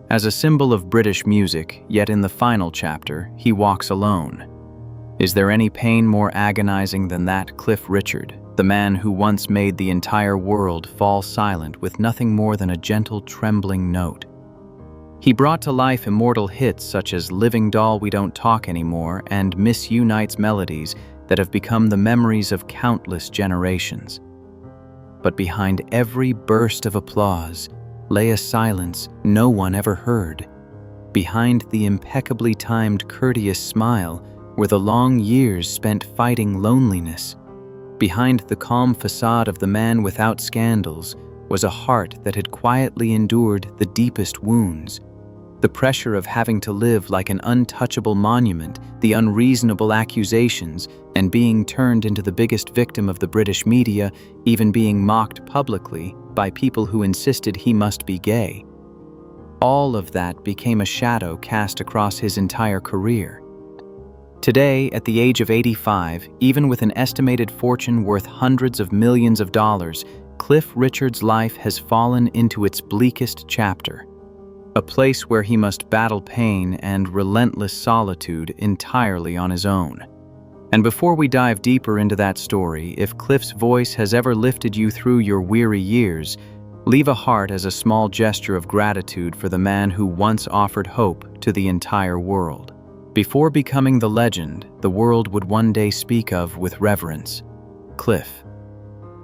As a symbol of British music, yet in the final chapter, he walks alone. Is there any pain more agonizing than that Cliff Richard, the man who once made the entire world fall silent with nothing more than a gentle trembling note? He brought to life immortal hits such as Living Doll We Don't Talk Anymore and Miss You Night's melodies that have become the memories of countless generations. But behind every burst of applause lay a silence no one ever heard. Behind the impeccably timed courteous smile were the long years spent fighting loneliness. Behind the calm facade of the man without scandals was a heart that had quietly endured the deepest wounds. The pressure of having to live like an untouchable monument, the unreasonable accusations, and being turned into the biggest victim of the British media, even being mocked publicly by people who insisted he must be gay. All of that became a shadow cast across his entire career. Today, at the age of 85, even with an estimated fortune worth hundreds of millions of dollars, Cliff Richard's life has fallen into its bleakest chapter. A place where he must battle pain and relentless solitude entirely on his own. And before we dive deeper into that story, if Cliff's voice has ever lifted you through your weary years, leave a heart as a small gesture of gratitude for the man who once offered hope to the entire world. Before becoming the legend the world would one day speak of with reverence, Cliff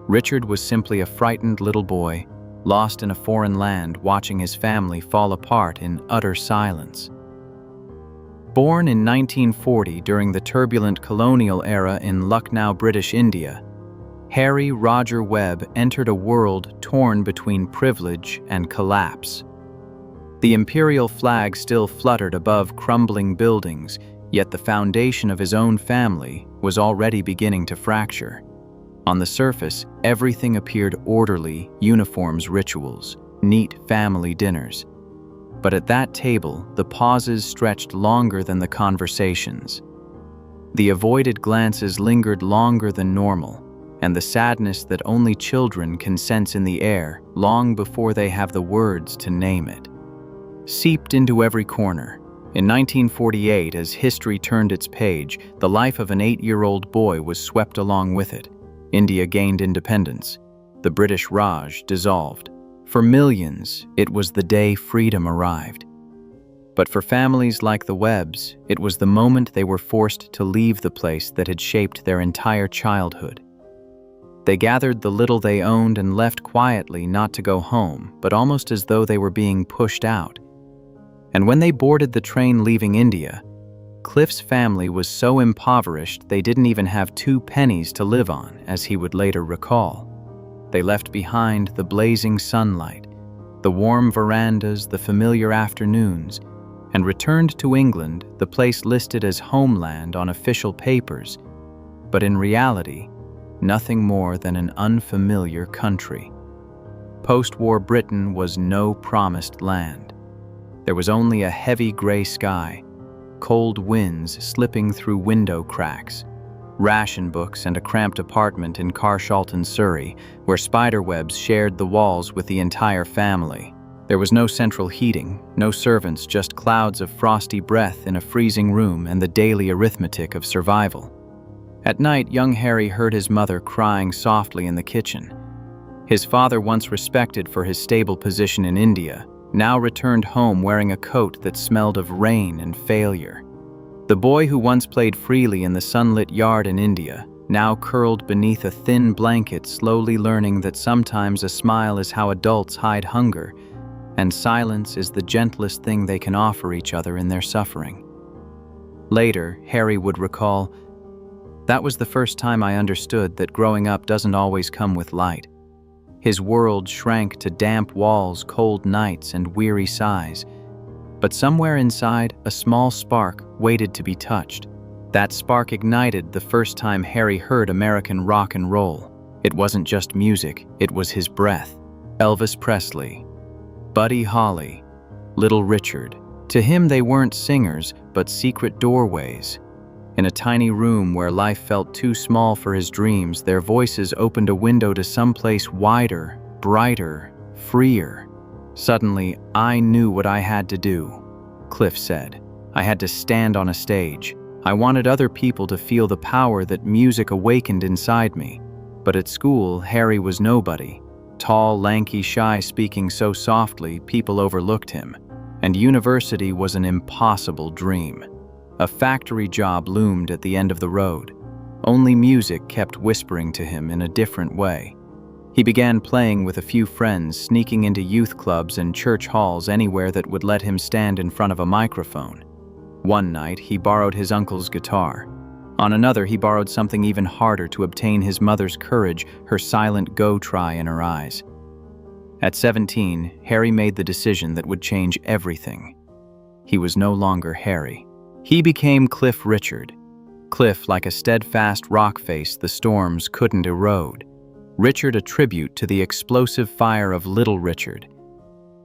Richard was simply a frightened little boy, lost in a foreign land, watching his family fall apart in utter silence. Born in 1940 during the turbulent colonial era in Lucknow, British India, Harry Roger Webb entered a world torn between privilege and collapse. The imperial flag still fluttered above crumbling buildings, yet the foundation of his own family was already beginning to fracture. On the surface, everything appeared orderly: uniforms, rituals, neat family dinners. But at that table, the pauses stretched longer than the conversations. The avoided glances lingered longer than normal, and the sadness that only children can sense in the air long before they have the words to name it seeped into every corner. In 1948, as history turned its page, the life of an 8-year-old boy was swept along with it. India gained independence. The British Raj dissolved. For millions, it was the day freedom arrived. But for families like the Webbs, it was the moment they were forced to leave the place that had shaped their entire childhood. They gathered the little they owned and left quietly, not to go home, but almost as though they were being pushed out. And when they boarded the train leaving India, Cliff's family was so impoverished they didn't even have 2 pennies to live on, as he would later recall. They left behind the blazing sunlight, the warm verandas, the familiar afternoons, and returned to England, the place listed as homeland on official papers, but in reality, nothing more than an unfamiliar country. Post-war Britain was no promised land. There was only a heavy gray sky, cold winds slipping through window cracks, ration books, and a cramped apartment in Carshalton, Surrey, where spiderwebs shared the walls with the entire family. There was no central heating, no servants, just clouds of frosty breath in a freezing room and the daily arithmetic of survival. At night, young Harry heard his mother crying softly in the kitchen. His father, once respected for his stable position in India, now returned home wearing a coat that smelled of rain and failure. The boy who once played freely in the sunlit yard in India, now curled beneath a thin blanket, slowly learning that sometimes a smile is how adults hide hunger, and silence is the gentlest thing they can offer each other in their suffering. Later, Harry would recall, "That was the first time I understood that growing up doesn't always come with light." His world shrank to damp walls, cold nights, and weary sighs. But somewhere inside, a small spark waited to be touched. That spark ignited the first time Harry heard American rock and roll. It wasn't just music, it was his breath. Elvis Presley, Buddy Holly, Little Richard. To him, they weren't singers, but secret doorways. In a tiny room where life felt too small for his dreams, their voices opened a window to someplace wider, brighter, freer. Suddenly, I knew what I had to do, Cliff said. I had to stand on a stage. I wanted other people to feel the power that music awakened inside me. But at school, Harry was nobody. Tall, lanky, shy, speaking so softly, people overlooked him. And university was an impossible dream. A factory job loomed at the end of the road. Only music kept whispering to him in a different way. He began playing with a few friends, sneaking into youth clubs and church halls anywhere that would let him stand in front of a microphone. One night, he borrowed his uncle's guitar. On another, he borrowed something even harder to obtain his mother's courage, her silent go-try in her eyes. At 17, Harry made the decision that would change everything. He was no longer Harry. He became Cliff Richard. Cliff, like a steadfast rock face the storms couldn't erode. Richard, a tribute to the explosive fire of Little Richard.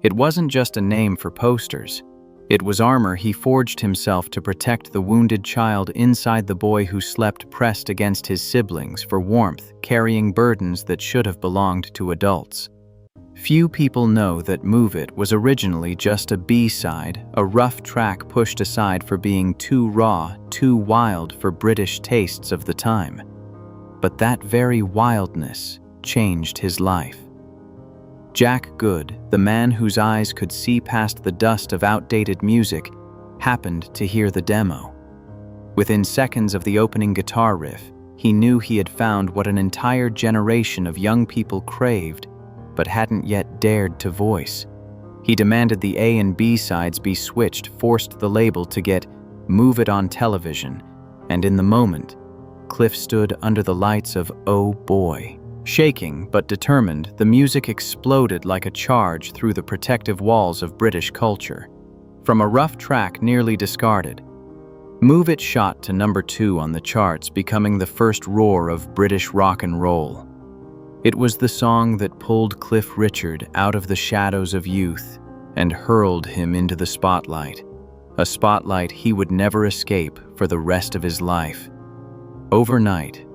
It wasn't just a name for posters. It was armor he forged himself to protect the wounded child inside the boy who slept pressed against his siblings for warmth, carrying burdens that should have belonged to adults. Few people know that Move It was originally just a B-side, a rough track pushed aside for being too raw, too wild for British tastes of the time. But that very wildness changed his life. Jack Good, the man whose eyes could see past the dust of outdated music, happened to hear the demo. Within seconds of the opening guitar riff, he knew he had found what an entire generation of young people craved, but hadn't yet dared to voice. He demanded the A and B sides be switched, forced the label to get Move It on television, and in the moment, Cliff stood under the lights of Oh Boy. Shaking but determined, the music exploded like a charge through the protective walls of British culture. From a rough track nearly discarded, Move It shot to number 2 on the charts, becoming the first roar of British rock and roll. It was the song that pulled Cliff Richard out of the shadows of youth and hurled him into the spotlight, a spotlight he would never escape for the rest of his life. Overnight,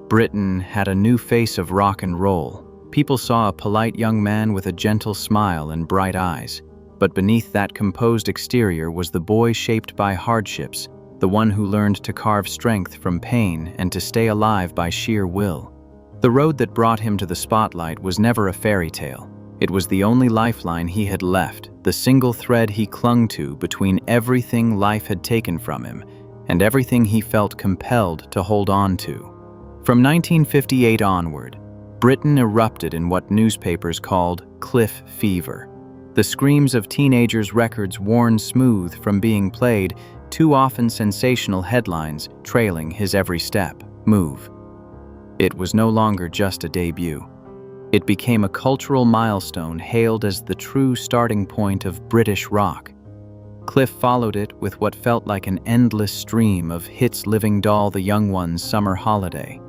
Britain had a new face of rock and roll. People saw a polite young man with a gentle smile and bright eyes, but beneath that composed exterior was the boy shaped by hardships, the one who learned to carve strength from pain and to stay alive by sheer will. The road that brought him to the spotlight was never a fairy tale. It was the only lifeline he had left, the single thread he clung to between everything life had taken from him and everything he felt compelled to hold on to. From 1958 onward, Britain erupted in what newspapers called Cliff Fever. The screams of teenagers' records worn smooth from being played, too often sensational headlines trailing his every step, move. It was no longer just a debut. It became a cultural milestone hailed as the true starting point of British rock. Cliff followed it with what felt like an endless stream of hits, Living Doll, The Young Ones, Summer Holiday.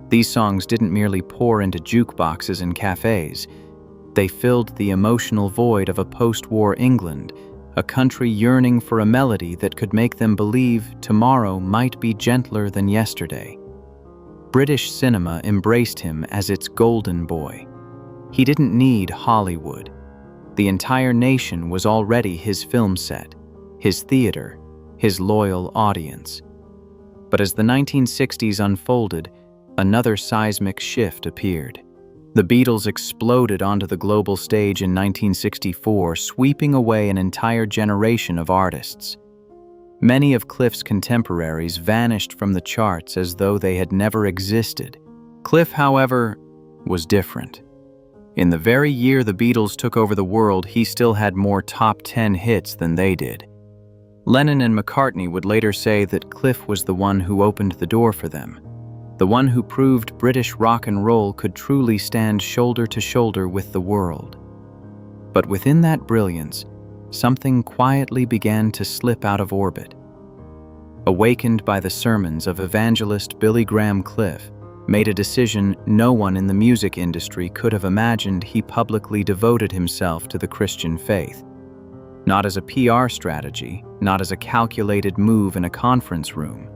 These songs didn't merely pour into jukeboxes and cafes. They filled the emotional void of a post-war England, a country yearning for a melody that could make them believe tomorrow might be gentler than yesterday. British cinema embraced him as its golden boy. He didn't need Hollywood. The entire nation was already his film set, his theater, his loyal audience. But as the 1960s unfolded, another seismic shift appeared. The Beatles exploded onto the global stage in 1964, sweeping away an entire generation of artists. Many of Cliff's contemporaries vanished from the charts as though they had never existed. Cliff, however, was different. In the very year the Beatles took over the world, he still had more top 10 hits than they did. Lennon and McCartney would later say that Cliff was the one who opened the door for them, the one who proved British rock and roll could truly stand shoulder to shoulder with the world. But within that brilliance, something quietly began to slip out of orbit. Awakened by the sermons of evangelist Billy Graham, Cliff made a decision no one in the music industry could have imagined. He publicly devoted himself to the Christian faith. Not as a PR strategy, not as a calculated move in a conference room,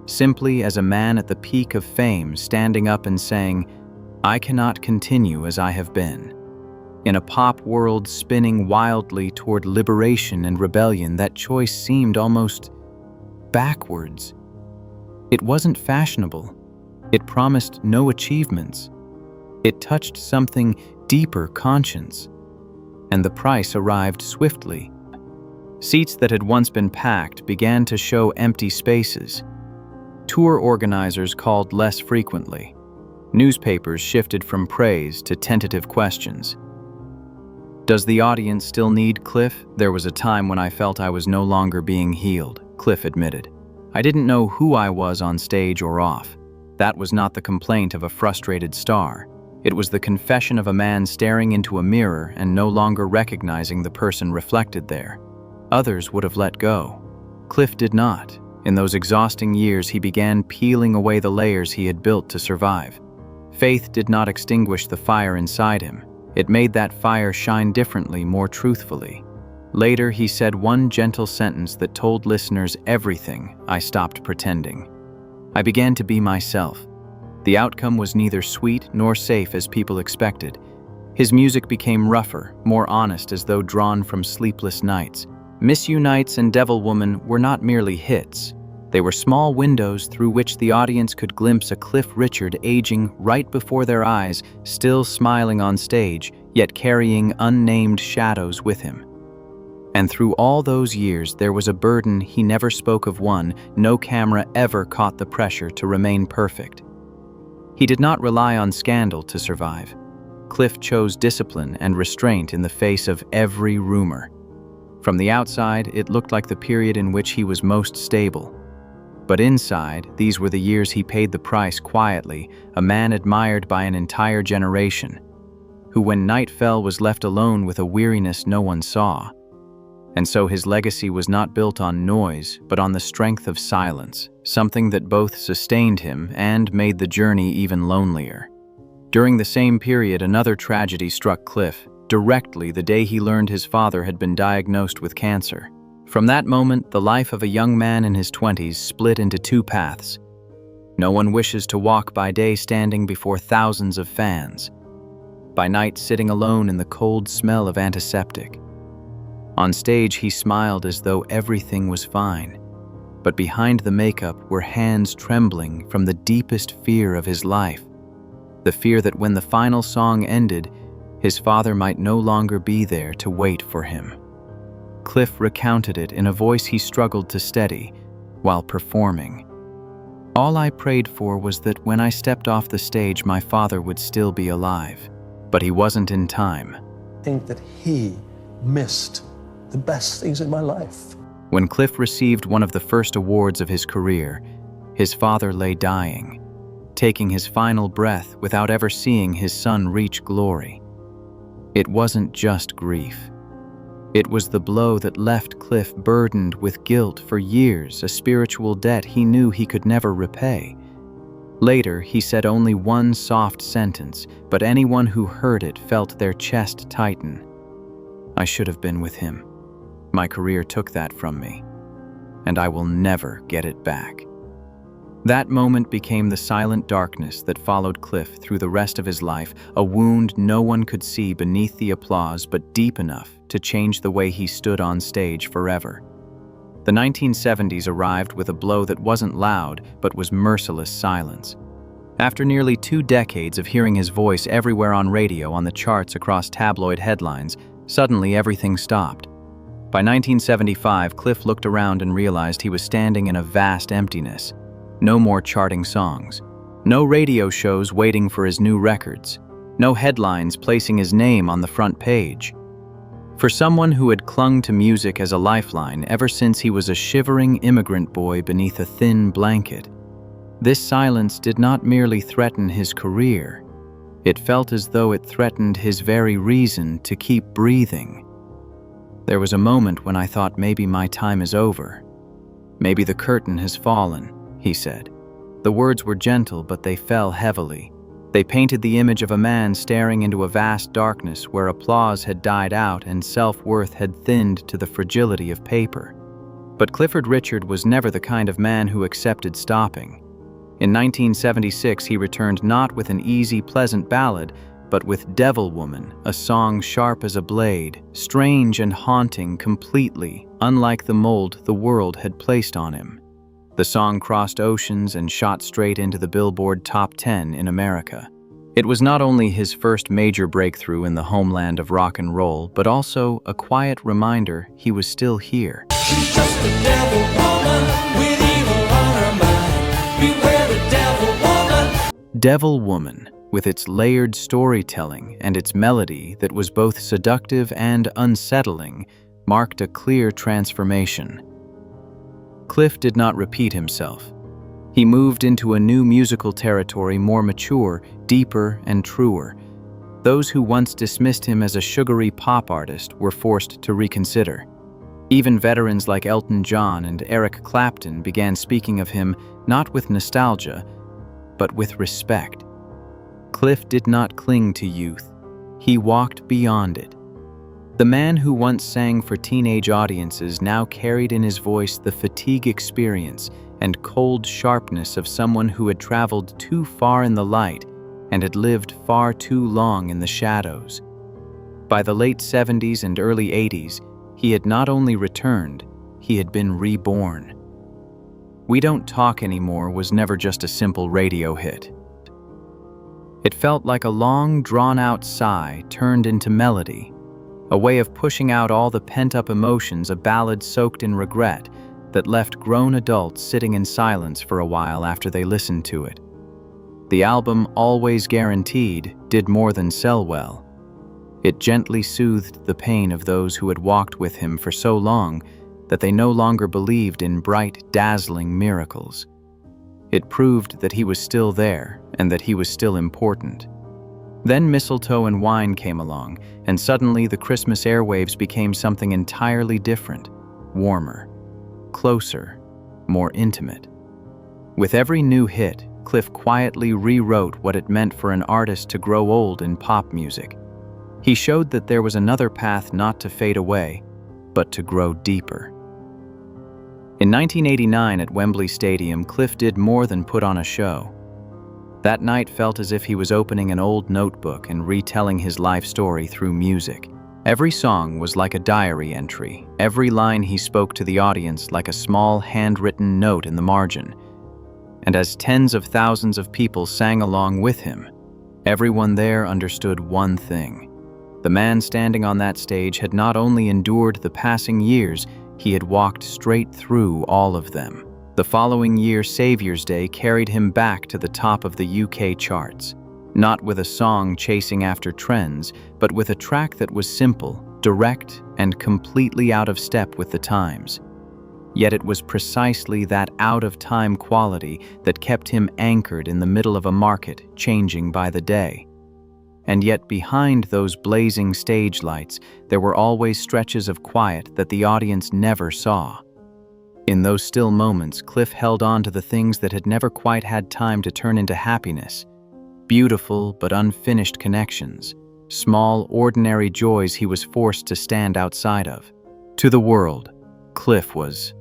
simply as a man at the peak of fame standing up and saying, "I cannot continue as I have been." In a pop world spinning wildly toward liberation and rebellion, that choice seemed almost backwards. It wasn't fashionable. It promised no achievements. It touched something deeper, conscience. And the price arrived swiftly. Seats that had once been packed began to show empty spaces. Tour organizers called less frequently. Newspapers shifted from praise to tentative questions. Does the audience still need Cliff? There was a time when I felt I was no longer being healed, Cliff admitted. I didn't know who I was on stage or off. That was not the complaint of a frustrated star. It was the confession of a man staring into a mirror and no longer recognizing the person reflected there. Others would have let go. Cliff did not. In those exhausting years, he began peeling away the layers he had built to survive. Faith did not extinguish the fire inside him. It made that fire shine differently, more truthfully. Later, he said one gentle sentence that told listeners everything. I stopped pretending. I began to be myself. The outcome was neither sweet nor safe as people expected. His music became rougher, more honest, as though drawn from sleepless nights. Miss You Nights and Devil Woman were not merely hits. They were small windows through which the audience could glimpse a Cliff Richard aging right before their eyes, still smiling on stage, yet carrying unnamed shadows with him. And through all those years, there was a burden he never spoke of. One, no camera ever caught the pressure to remain perfect. He did not rely on scandal to survive. Cliff chose discipline and restraint in the face of every rumor. From the outside, it looked like the period in which he was most stable. But inside, these were the years he paid the price quietly, a man admired by an entire generation, who when night fell was left alone with a weariness no one saw. And so his legacy was not built on noise, but on the strength of silence, something that both sustained him and made the journey even lonelier. During the same period, another tragedy struck Cliff, directly the day he learned his father had been diagnosed with cancer. From that moment, the life of a young man in his 20s split into two paths. No one wishes to walk by day standing before thousands of fans, by night sitting alone in the cold smell of antiseptic. On stage, he smiled as though everything was fine, but behind the makeup were hands trembling from the deepest fear of his life, the fear that when the final song ended, his father might no longer be there to wait for him. Cliff recounted it in a voice he struggled to steady while performing. All I prayed for was that when I stepped off the stage, my father would still be alive, but he wasn't in time. I think that he missed the best things in my life. When Cliff received one of the first awards of his career, his father lay dying, taking his final breath without ever seeing his son reach glory. It wasn't just grief. It was the blow that left Cliff burdened with guilt for years, a spiritual debt he knew he could never repay. Later, he said only one soft sentence, but anyone who heard it felt their chest tighten. I should have been with him. My career took that from me, and I will never get it back. That moment became the silent darkness that followed Cliff through the rest of his life, a wound no one could see beneath the applause, but deep enough to change the way he stood on stage forever. The 1970s arrived with a blow that wasn't loud, but was merciless silence. After nearly 2 decades of hearing his voice everywhere on radio, on the charts, across tabloid headlines, suddenly everything stopped. By 1975, Cliff looked around and realized he was standing in a vast emptiness. No more charting songs. No radio shows waiting for his new records. No headlines placing his name on the front page. For someone who had clung to music as a lifeline ever since he was a shivering immigrant boy beneath a thin blanket, this silence did not merely threaten his career. It felt as though it threatened his very reason to keep breathing. There was a moment when I thought maybe my time is over. Maybe the curtain has fallen, he said. The words were gentle, but they fell heavily. They painted the image of a man staring into a vast darkness where applause had died out and self-worth had thinned to the fragility of paper. But Clifford Richard was never the kind of man who accepted stopping. In 1976, he returned not with an easy, pleasant ballad, but with Devil Woman, a song sharp as a blade, strange and haunting completely, unlike the mold the world had placed on him. The song crossed oceans and shot straight into the Billboard Top 10 in America. It was not only his first major breakthrough in the homeland of rock and roll, but also a quiet reminder he was still here. She's just a devil woman with evil on her mind. Beware the devil woman. Devil Woman, with its layered storytelling and its melody that was both seductive and unsettling, marked a clear transformation. Cliff did not repeat himself. He moved into a new musical territory more mature, deeper, and truer. Those who once dismissed him as a sugary pop artist were forced to reconsider. Even veterans like Elton John and Eric Clapton began speaking of him not with nostalgia, but with respect. Cliff did not cling to youth. He walked beyond it. The man who once sang for teenage audiences now carried in his voice the fatigue experience and cold sharpness of someone who had traveled too far in the light and had lived far too long in the shadows. By the late 70s and early 80s, he had not only returned, he had been reborn. We Don't Talk Anymore was never just a simple radio hit. It felt like a long, drawn-out sigh turned into melody, a way of pushing out all the pent-up emotions, a ballad soaked in regret that left grown adults sitting in silence for a while after they listened to it. The album, Always Guaranteed, did more than sell well. It gently soothed the pain of those who had walked with him for so long that they no longer believed in bright, dazzling miracles. It proved that he was still there and that he was still important. Then Mistletoe and Wine came along, and suddenly the Christmas airwaves became something entirely different, warmer, closer, more intimate. With every new hit, Cliff quietly rewrote what it meant for an artist to grow old in pop music. He showed that there was another path not to fade away, but to grow deeper. In 1989 at Wembley Stadium, Cliff did more than put on a show. That night felt as if he was opening an old notebook and retelling his life story through music. Every song was like a diary entry, every line he spoke to the audience like a small handwritten note in the margin. And as tens of thousands of people sang along with him, everyone there understood one thing. The man standing on that stage had not only endured the passing years, he had walked straight through all of them. The following year, Saviour's Day carried him back to the top of the UK charts, not with a song chasing after trends, but with a track that was simple, direct, and completely out of step with the times. Yet it was precisely that out-of-time quality that kept him anchored in the middle of a market changing by the day. And yet behind those blazing stage lights, there were always stretches of quiet that the audience never saw. In those still moments, Cliff held on to the things that had never quite had time to turn into happiness. Beautiful but unfinished connections, small, ordinary joys he was forced to stand outside of. To the world, Cliff was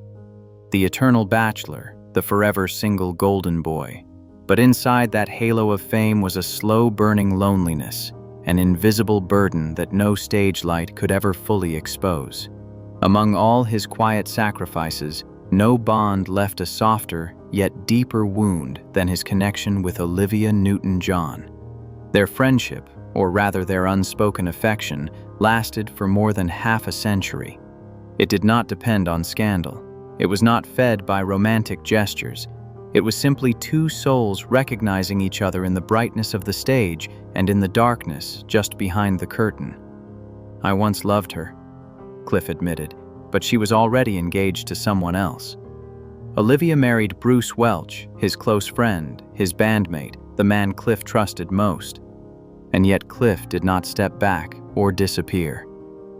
the eternal bachelor, the forever single golden boy. But inside that halo of fame was a slow-burning loneliness, an invisible burden that no stage light could ever fully expose. Among all his quiet sacrifices, no bond left a softer, yet deeper wound than his connection with Olivia Newton-John. Their friendship, or rather their unspoken affection, lasted for more than half a century. It did not depend on scandal. It was not fed by romantic gestures. It was simply two souls recognizing each other in the brightness of the stage and in the darkness just behind the curtain. "I once loved her," Cliff admitted, but she was already engaged to someone else. Olivia married Bruce Welch, his close friend, his bandmate, the man Cliff trusted most. And yet Cliff did not step back or disappear.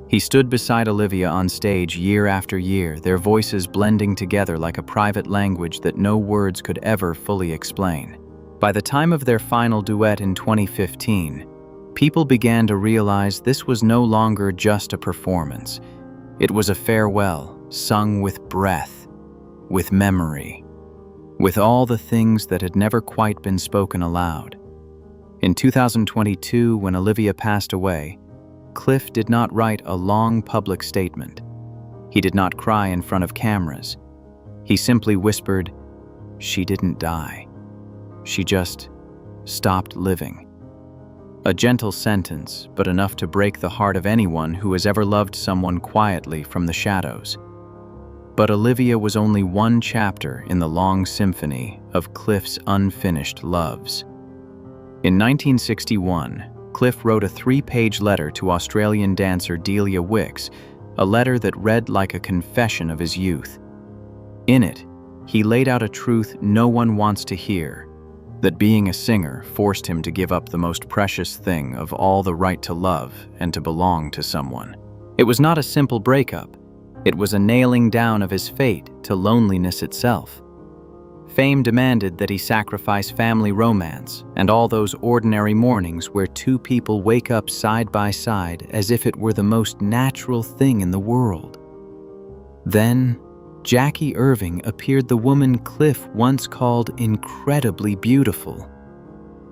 He stood beside Olivia on stage year after year, their voices blending together like a private language that no words could ever fully explain. By the time of their final duet in 2015, people began to realize this was no longer just a performance. It was a farewell, sung with breath, with memory, with all the things that had never quite been spoken aloud. In 2022, when Olivia passed away, Cliff did not write a long public statement. He did not cry in front of cameras. He simply whispered, "She didn't die. She just stopped living." A gentle sentence, but enough to break the heart of anyone who has ever loved someone quietly from the shadows. But Olivia was only one chapter in the long symphony of Cliff's unfinished loves. In 1961, Cliff wrote a 3-page letter to Australian dancer Delia Wicks, a letter that read like a confession of his youth. In it, he laid out a truth no one wants to hear, that being a singer forced him to give up the most precious thing of all, the right to love and to belong to someone. It was not a simple breakup. It was a nailing down of his fate to loneliness itself. Fame demanded that he sacrifice family romance and all those ordinary mornings where two people wake up side by side as if it were the most natural thing in the world. Then, Jackie Irving appeared, the woman Cliff once called incredibly beautiful.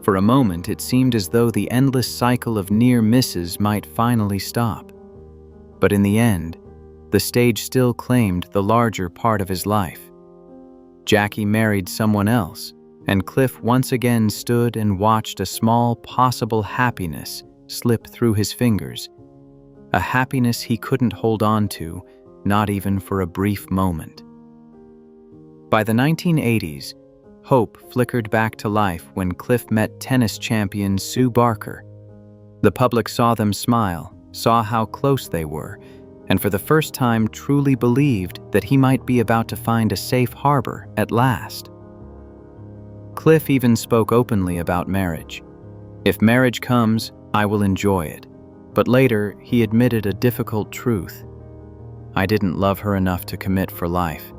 For a moment, it seemed as though the endless cycle of near misses might finally stop. But in the end, the stage still claimed the larger part of his life. Jackie married someone else, and Cliff once again stood and watched a small possible happiness slip through his fingers. A happiness he couldn't hold on to, not even for a brief moment. By the 1980s, hope flickered back to life when Cliff met tennis champion Sue Barker. The public saw them smile, saw how close they were, and for the first time truly believed that he might be about to find a safe harbor at last. Cliff even spoke openly about marriage. "If marriage comes, I will enjoy it." But later, he admitted a difficult truth. "I didn't love her enough to commit for life."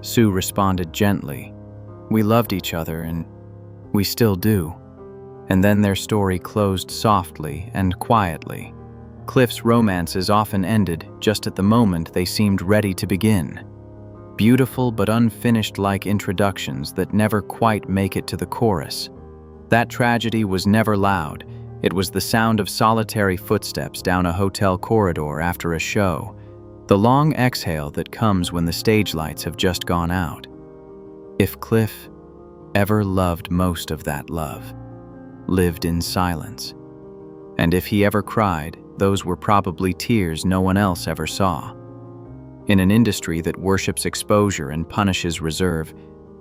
Sue responded gently, "We loved each other, and we still do." And then their story closed softly and quietly. Cliff's romances often ended just at the moment they seemed ready to begin. Beautiful but unfinished-like introductions that never quite make it to the chorus. That tragedy was never loud. It was the sound of solitary footsteps down a hotel corridor after a show. The long exhale that comes when the stage lights have just gone out. If Cliff ever loved most of that love, lived in silence. And if he ever cried, those were probably tears no one else ever saw. In an industry that worships exposure and punishes reserve,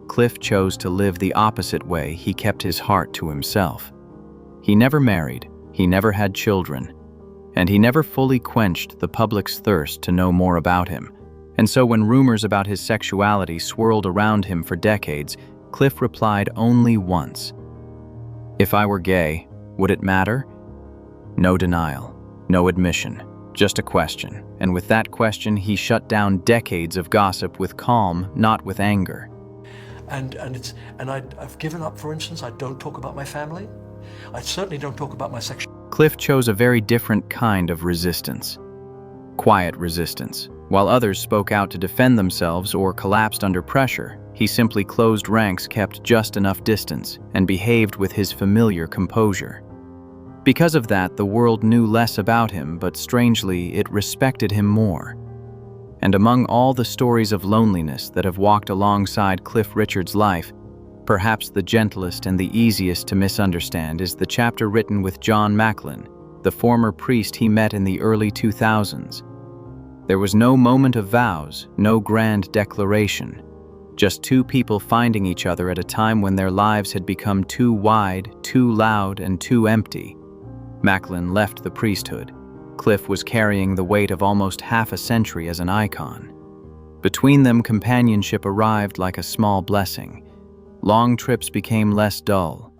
Cliff chose to live the opposite way. He kept his heart to himself. He never married, he never had children, and he never fully quenched the public's thirst to know more about him. And so when rumors about his sexuality swirled around him for decades, Cliff replied only once, "If I were gay, would it matter?" No denial, no admission, just a question. And with that question, he shut down decades of gossip with calm, not with anger. I've given up, for instance, I don't talk about my family. I certainly don't talk about my sexuality. Cliff chose a very different kind of resistance. Quiet resistance. While others spoke out to defend themselves or collapsed under pressure, he simply closed ranks, kept just enough distance, and behaved with his familiar composure. Because of that, the world knew less about him, but strangely, it respected him more. And among all the stories of loneliness that have walked alongside Cliff Richard's life, perhaps the gentlest and the easiest to misunderstand is the chapter written with John Macklin, the former priest he met in the early 2000s. There was no moment of vows, no grand declaration, just two people finding each other at a time when their lives had become too wide, too loud, and too empty. Macklin left the priesthood. Cliff was carrying the weight of almost half a century as an icon. Between them, companionship arrived like a small blessing. Long trips became less dull.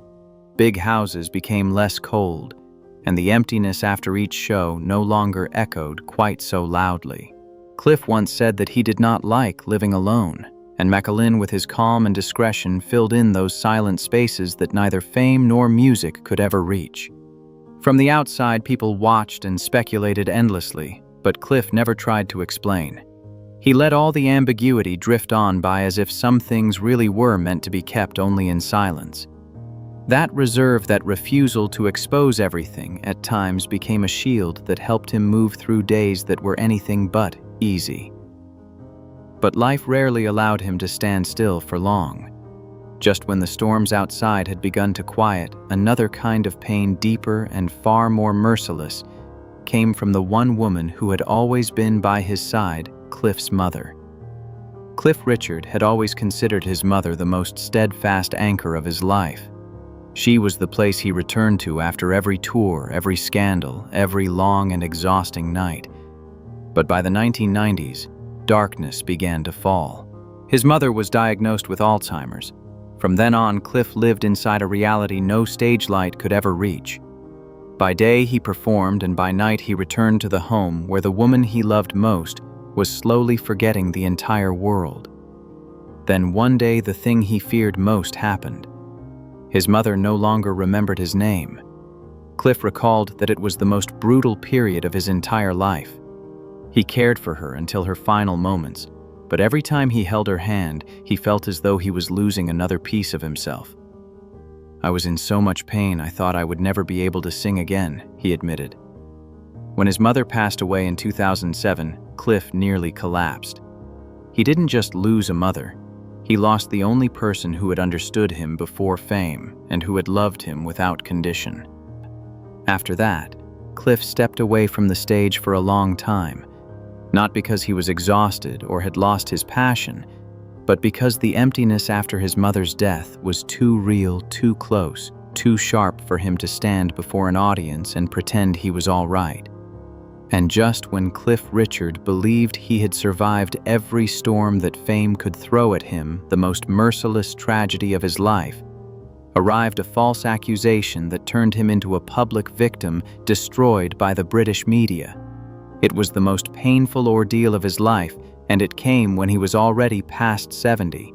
Big houses became less cold, and the emptiness after each show no longer echoed quite so loudly. Cliff once said that he did not like living alone, and Macklin, with his calm and discretion, filled in those silent spaces that neither fame nor music could ever reach. From the outside, people watched and speculated endlessly, but Cliff never tried to explain. He let all the ambiguity drift on by as if some things really were meant to be kept only in silence. That reserve, that refusal to expose everything, at times became a shield that helped him move through days that were anything but easy. But life rarely allowed him to stand still for long. Just when the storms outside had begun to quiet, another kind of pain, deeper and far more merciless, came from the one woman who had always been by his side, Cliff's mother. Cliff Richard had always considered his mother the most steadfast anchor of his life. She was the place he returned to after every tour, every scandal, every long and exhausting night. But by the 1990s, darkness began to fall. His mother was diagnosed with Alzheimer's. From then on, Cliff lived inside a reality no stage light could ever reach. By day he performed, and by night he returned to the home where the woman he loved most was slowly forgetting the entire world. Then one day the thing he feared most happened. His mother no longer remembered his name. Cliff recalled that it was the most brutal period of his entire life. He cared for her until her final moments, but every time he held her hand, he felt as though he was losing another piece of himself. "I was in so much pain I thought I would never be able to sing again," he admitted. When his mother passed away in 2007, Cliff nearly collapsed. He didn't just lose a mother. He lost the only person who had understood him before fame and who had loved him without condition. After that, Cliff stepped away from the stage for a long time, not because he was exhausted or had lost his passion, but because the emptiness after his mother's death was too real, too close, too sharp for him to stand before an audience and pretend he was all right. And just when Cliff Richard believed he had survived every storm that fame could throw at him, the most merciless tragedy of his life, arrived a false accusation that turned him into a public victim destroyed by the British media. It was the most painful ordeal of his life, and it came when he was already past 70.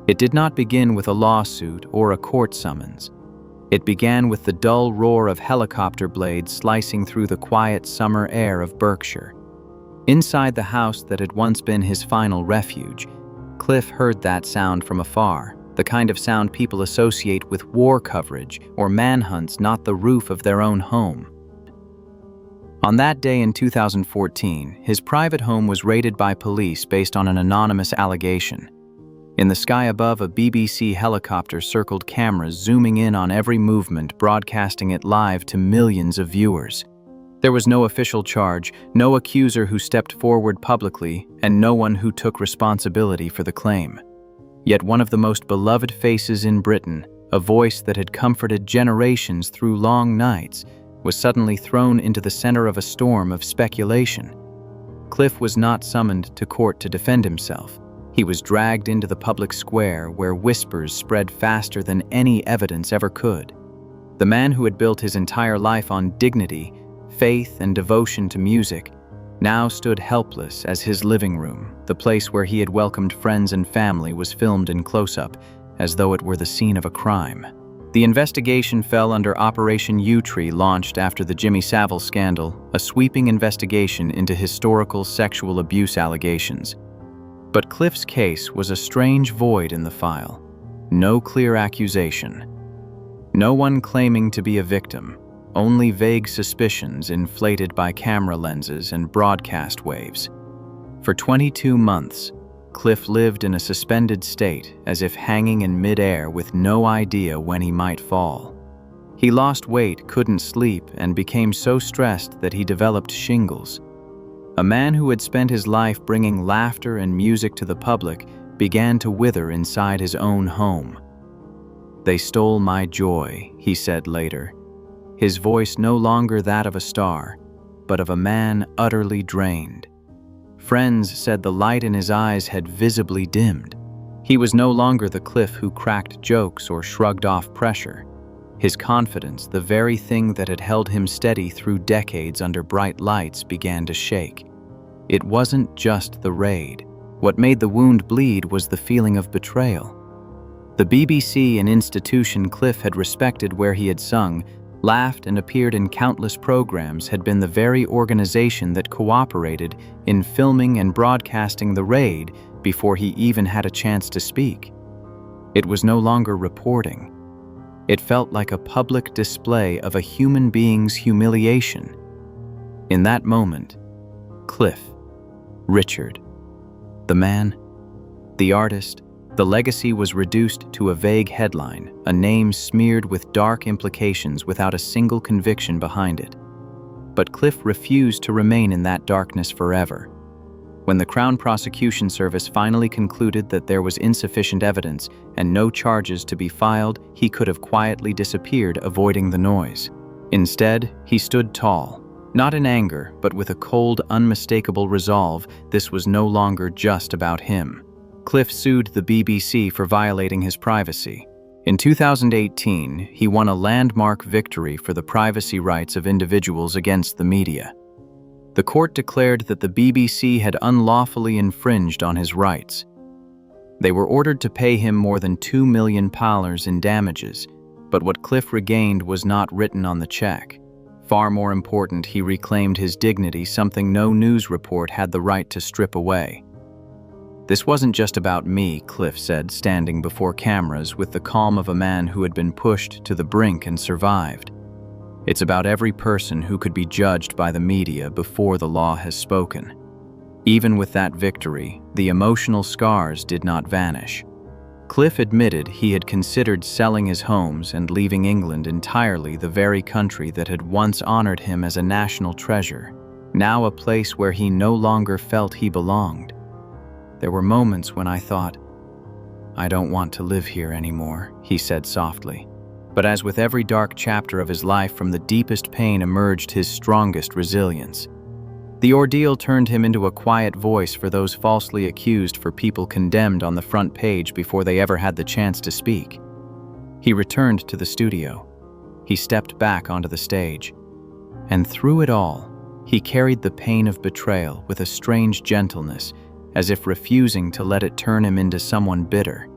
It did not begin with a lawsuit or a court summons. It began with the dull roar of helicopter blades slicing through the quiet summer air of Berkshire. Inside the house that had once been his final refuge, Cliff heard that sound from afar, the kind of sound people associate with war coverage or manhunts, not the roof of their own home. On that day in 2014, his private home was raided by police based on an anonymous allegation. In the sky above, a BBC helicopter circled cameras, zooming in on every movement, broadcasting it live to millions of viewers. There was no official charge, no accuser who stepped forward publicly, and no one who took responsibility for the claim. Yet one of the most beloved faces in Britain, a voice that had comforted generations through long nights, was suddenly thrown into the center of a storm of speculation. Cliff was not summoned to court to defend himself. He was dragged into the public square where whispers spread faster than any evidence ever could. The man who had built his entire life on dignity, faith, and devotion to music now stood helpless as his living room, the place where he had welcomed friends and family, was filmed in close-up as though it were the scene of a crime. The investigation fell under Operation U-Tree, launched after the Jimmy Savile scandal, a sweeping investigation into historical sexual abuse allegations. But Cliff's case was a strange void in the file. No clear accusation. No one claiming to be a victim, only vague suspicions inflated by camera lenses and broadcast waves. For 22 months, Cliff lived in a suspended state, as if hanging in mid-air with no idea when he might fall. He lost weight, couldn't sleep, and became so stressed that he developed shingles. A man who had spent his life bringing laughter and music to the public began to wither inside his own home. "They stole my joy," he said later, his voice no longer that of a star, but of a man utterly drained. Friends said the light in his eyes had visibly dimmed. He was no longer the Cliff who cracked jokes or shrugged off pressure. His confidence, the very thing that had held him steady through decades under bright lights, began to shake. It wasn't just the raid. What made the wound bleed was the feeling of betrayal. The BBC, an institution Cliff had respected, where he had sung, laughed, and appeared in countless programs, had been the very organization that cooperated in filming and broadcasting the raid before he even had a chance to speak. It was no longer reporting. It felt like a public display of a human being's humiliation. In that moment, Cliff Richard, the man, the artist, the legacy was reduced to a vague headline, a name smeared with dark implications without a single conviction behind it. But Cliff refused to remain in that darkness forever. When the Crown Prosecution Service finally concluded that there was insufficient evidence and no charges to be filed, he could have quietly disappeared, avoiding the noise. Instead, he stood tall, not in anger, but with a cold, unmistakable resolve. This was no longer just about him. Cliff sued the BBC for violating his privacy. In 2018, he won a landmark victory for the privacy rights of individuals against the media. The court declared that the BBC had unlawfully infringed on his rights. They were ordered to pay him more than £2 million in damages, but what Cliff regained was not written on the check. Far more important, he reclaimed his dignity, something no news report had the right to strip away. "This wasn't just about me," Cliff said, standing before cameras with the calm of a man who had been pushed to the brink and survived. "It's about every person who could be judged by the media before the law has spoken." Even with that victory, the emotional scars did not vanish. Cliff admitted he had considered selling his homes and leaving England entirely, the very country that had once honored him as a national treasure, now a place where he no longer felt he belonged. "There were moments when I thought, I don't want to live here anymore," he said softly. But as with every dark chapter of his life, from the deepest pain emerged his strongest resilience. The ordeal turned him into a quiet voice for those falsely accused, for people condemned on the front page before they ever had the chance to speak. He returned to the studio. He stepped back onto the stage. And through it all, he carried the pain of betrayal with a strange gentleness, as if refusing to let it turn him into someone bitter.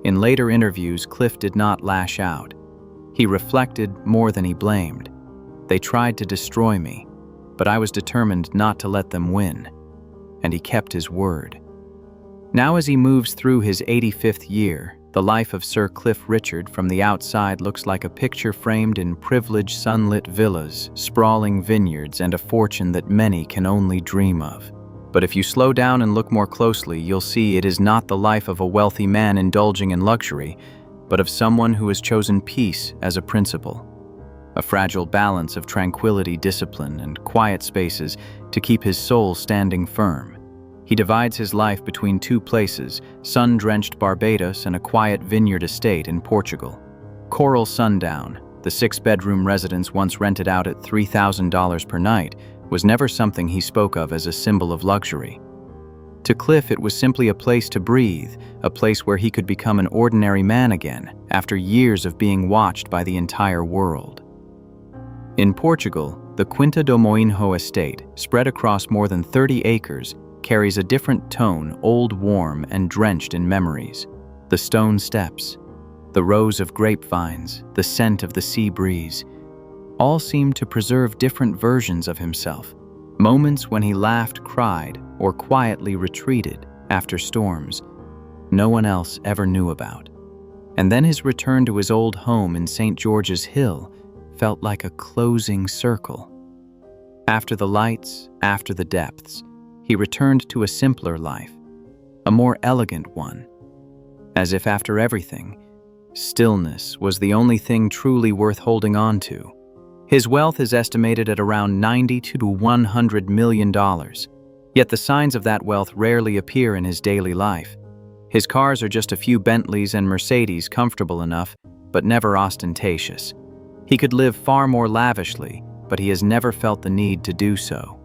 In later interviews, Cliff did not lash out. He reflected more than he blamed. "They tried to destroy me, but I was determined not to let them win." And he kept his word. Now, as he moves through his 85th year, the life of Sir Cliff Richard from the outside looks like a picture framed in privileged sunlit villas, sprawling vineyards, and a fortune that many can only dream of. But if you slow down and look more closely, you'll see it is not the life of a wealthy man indulging in luxury, but of someone who has chosen peace as a principle. A fragile balance of tranquility, discipline, and quiet spaces to keep his soul standing firm. He divides his life between two places, sun-drenched Barbados and a quiet vineyard estate in Portugal. Coral Sundown, the 6-bedroom residence once rented out at $3,000 per night, was never something he spoke of as a symbol of luxury. To Cliff, it was simply a place to breathe, a place where he could become an ordinary man again, after years of being watched by the entire world. In Portugal, the Quinta do Moinho estate, spread across more than 30 acres, carries a different tone, old, warm, and drenched in memories. The stone steps, the rows of grapevines, the scent of the sea breeze, all seemed to preserve different versions of himself. Moments when he laughed, cried, or quietly retreated after storms no one else ever knew about. And then his return to his old home in St. George's Hill felt like a closing circle. After the lights, after the depths, he returned to a simpler life, a more elegant one. As if after everything, stillness was the only thing truly worth holding on to. His wealth is estimated at around $90 to $100 million. Yet the signs of that wealth rarely appear in his daily life. His cars are just a few Bentleys and Mercedes, comfortable enough, but never ostentatious. He could live far more lavishly, but he has never felt the need to do so.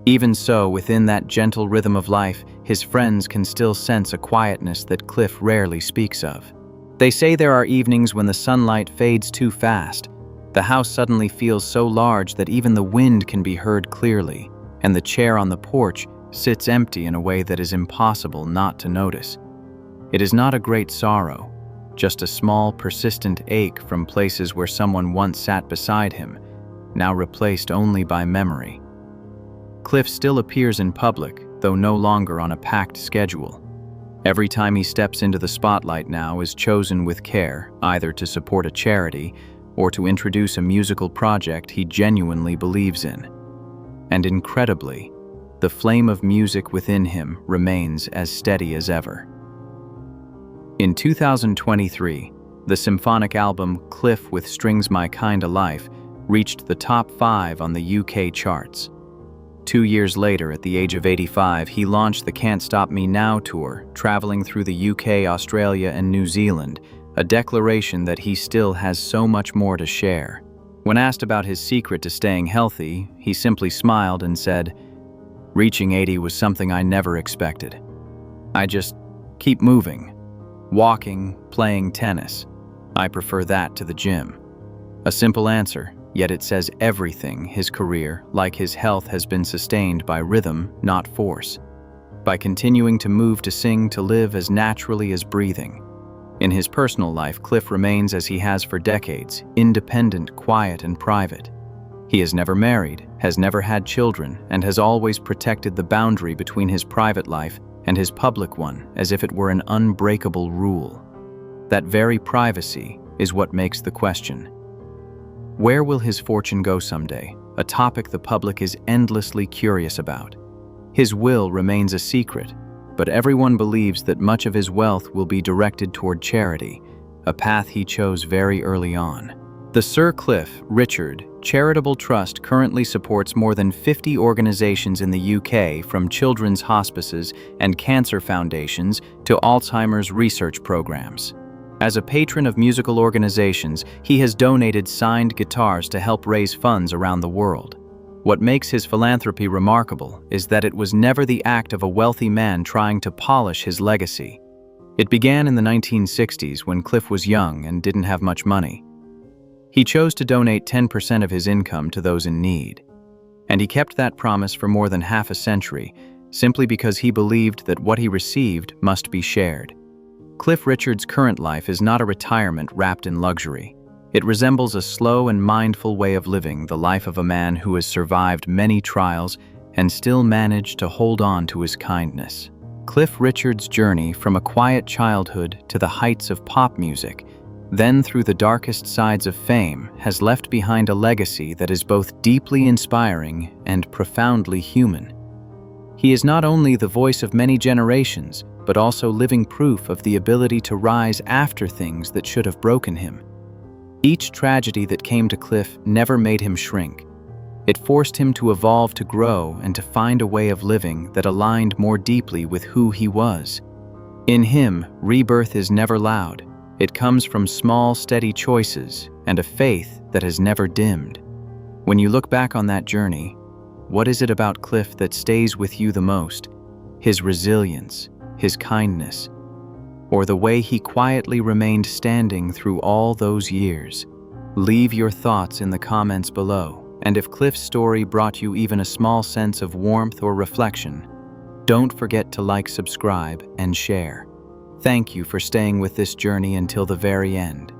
Even so, within that gentle rhythm of life, his friends can still sense a quietness that Cliff rarely speaks of. They say there are evenings when the sunlight fades too fast. The house suddenly feels so large that even the wind can be heard clearly, and the chair on the porch sits empty in a way that is impossible not to notice. It is not a great sorrow, just a small, persistent ache from places where someone once sat beside him, now replaced only by memory. Cliff still appears in public, though no longer on a packed schedule. Every time he steps into the spotlight now is chosen with care, either to support a charity or to introduce a musical project he genuinely believes in. And incredibly, the flame of music within him remains as steady as ever. In 2023, the symphonic album Cliff with Strings My Kinda Life reached the top 5 on the UK charts. 2 years later, at the age of 85, he launched the Can't Stop Me Now tour, traveling through the UK, Australia, and New Zealand, a declaration that he still has so much more to share. When asked about his secret to staying healthy, he simply smiled and said, "Reaching 80 was something I never expected. I just keep moving, walking, playing tennis. I prefer that to the gym." A simple answer, yet it says everything. His career, like his health, has been sustained by rhythm, not force. By continuing to move, to sing, to live as naturally as breathing. In his personal life, Cliff remains as he has for decades, independent, quiet, and private. He has never married, has never had children, and has always protected the boundary between his private life and his public one as if it were an unbreakable rule. That very privacy is what makes the question. Where will his fortune go someday? A topic the public is endlessly curious about. His will remains a secret, but everyone believes that much of his wealth will be directed toward charity, a path he chose very early on. The Sir Cliff Richard Charitable Trust currently supports more than 50 organizations in the UK, from children's hospices and cancer foundations to Alzheimer's research programs. As a patron of musical organizations, he has donated signed guitars to help raise funds around the world. What makes his philanthropy remarkable is that it was never the act of a wealthy man trying to polish his legacy. It began in the 1960s when Cliff was young and didn't have much money. He chose to donate 10% of his income to those in need. And he kept that promise for more than half a century, simply because he believed that what he received must be shared. Cliff Richard's current life is not a retirement wrapped in luxury. It resembles a slow and mindful way of living, the life of a man who has survived many trials and still managed to hold on to his kindness. Cliff Richard's journey from a quiet childhood to the heights of pop music, then through the darkest sides of fame, has left behind a legacy that is both deeply inspiring and profoundly human. He is not only the voice of many generations, but also living proof of the ability to rise after things that should have broken him. Each tragedy that came to Cliff never made him shrink. It forced him to evolve, to grow, and to find a way of living that aligned more deeply with who he was. In him, rebirth is never loud. It comes from small, steady choices and a faith that has never dimmed. When you look back on that journey, what is it about Cliff that stays with you the most? His resilience, his kindness, or the way he quietly remained standing through all those years? Leave your thoughts in the comments below. And if Cliff's story brought you even a small sense of warmth or reflection, don't forget to like, subscribe, and share. Thank you for staying with this journey until the very end.